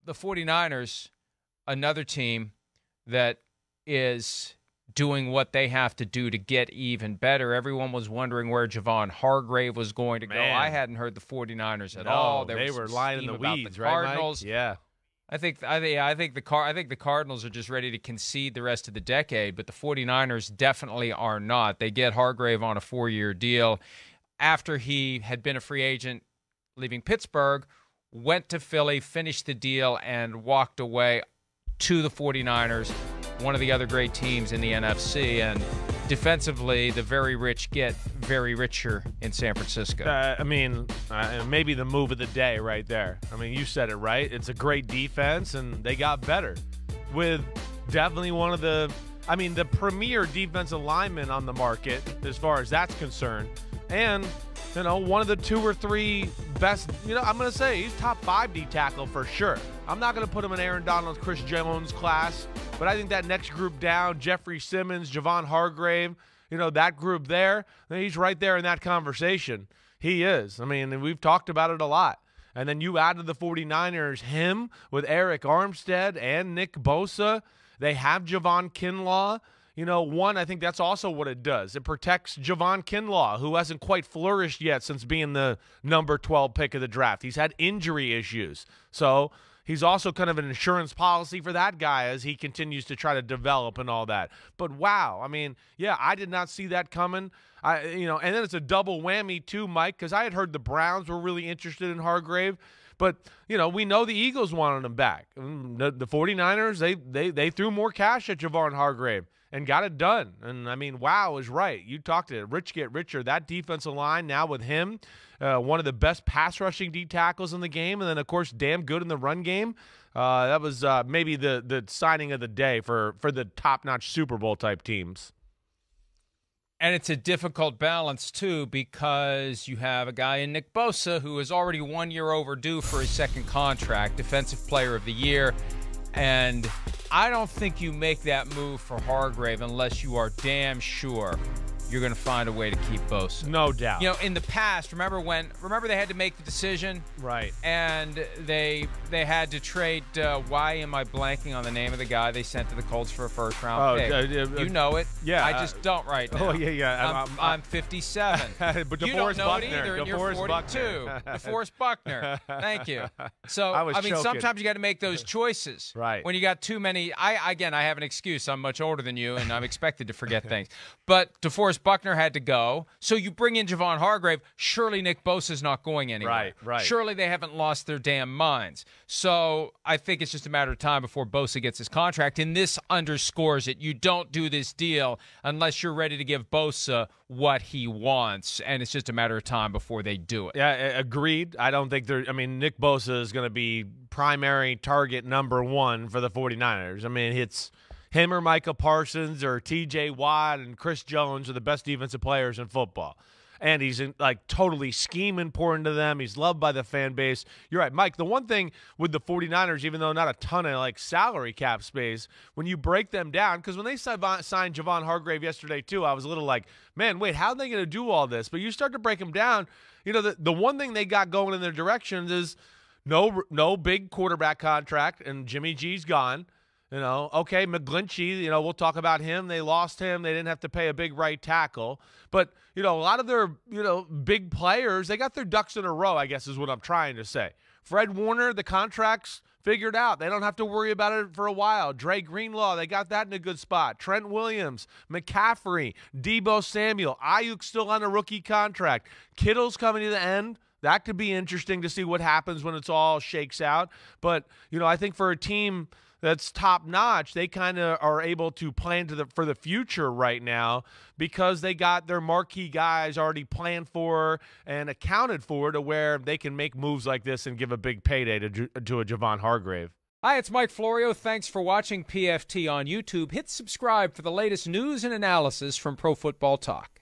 the 49ers, another team that is doing what they have to do to get even better. Everyone was wondering where Javon Hargrave was going to go. I hadn't heard the 49ers at all. They were lying in the weeds, right, Cardinals. Mike? Yeah. I think the Cardinals are just ready to concede the rest of the decade, but the 49ers definitely are not. They get Hargrave on a 4-year deal after he had been a free agent leaving Pittsburgh, went to Philly, finished the deal, and walked away to the 49ers, one of the other great teams in the NFC. And defensively, the very rich get very richer in San Francisco. Maybe the move of the day right there. I mean, you said it right. It's a great defense, and they got better with definitely one of the premier defensive linemen on the market as far as that's concerned. And, one of the 2 or 3 best, I'm going to say he's top 5 D tackle for sure. I'm not going to put him in Aaron Donald's, Chris Jones class, but I think that next group down, Jeffrey Simmons, Javon Hargrave, that group there, he's right there in that conversation. He is. I mean, we've talked about it a lot. And then you add to the 49ers him with Eric Armstead and Nick Bosa. They have Javon Kinlaw. I think that's also what it does. It protects Javon Kinlaw, who hasn't quite flourished yet since being the number 12 pick of the draft. He's had injury issues. So he's also kind of an insurance policy for that guy as he continues to try to develop and all that. But wow, I did not see that coming. And then it's a double whammy too, Mike, because I had heard the Browns were really interested in Hargrave. But, we know the Eagles wanted him back. The 49ers, they threw more cash at Javon Hargrave and got it done. And, wow is right. You talked it. Rich get richer. That defensive line now with him, one of the best pass rushing D tackles in the game, and then, of course, damn good in the run game. That was maybe the signing of the day for the top-notch Super Bowl type teams. And it's a difficult balance, too, because you have a guy in Nick Bosa who is already 1 year overdue for his second contract, Defensive Player of the Year. And I don't think you make that move for Hargrave unless you are damn sure you're going to find a way to keep Bosa. No doubt. In the past, remember they had to make the decision? Right. And they had to trade, why am I blanking on the name of the guy they sent to the Colts for a first-round pick? You know it. Yeah. I just don't right now. Oh, yeah. I'm 57. But you don't know it either, and you're 42. DeForest Buckner. Thank you. So, sometimes you got to make those choices. Right. When you got too many. I have an excuse. I'm much older than you, and I'm expected to forget things. But DeForest Buckner had to go. So you bring in Javon Hargrave. Surely Nick Bosa's not going anywhere. Right. Surely they haven't lost their damn minds. So I think it's just a matter of time before Bosa gets his contract. And this underscores it. You don't do this deal unless you're ready to give Bosa what he wants. And it's just a matter of time before they do it. Yeah, agreed. I don't think Nick Bosa is going to be primary target number 1 for the 49ers. It's him or Micah Parsons or T.J. Watt and Chris Jones are the best defensive players in football. And he's totally scheme important to them. He's loved by the fan base. You're right, Mike. The one thing with the 49ers, even though not a ton of salary cap space, when you break them down, because when they signed Javon Hargrave yesterday too, I was a little man, wait, how are they going to do all this? But you start to break them down. The one thing they got going in their directions is no big quarterback contract, and Jimmy G's gone. Okay, McGlinchey, we'll talk about him. They lost him. They didn't have to pay a big right tackle. But, a lot of their, big players, they got their ducks in a row, I guess is what I'm trying to say. Fred Warner, the contract's figured out. They don't have to worry about it for a while. Dre Greenlaw, they got that in a good spot. Trent Williams, McCaffrey, Deebo Samuel, Ayuk's still on a rookie contract. Kittle's coming to the end. That could be interesting to see what happens when it's all shakes out. But, I think for a team that's top-notch, they kind of are able to plan for the future right now because they got their marquee guys already planned for and accounted for to where they can make moves like this and give a big payday to a Javon Hargrave. Hi, it's Mike Florio. Thanks for watching PFT on YouTube. Hit subscribe for the latest news and analysis from Pro Football Talk.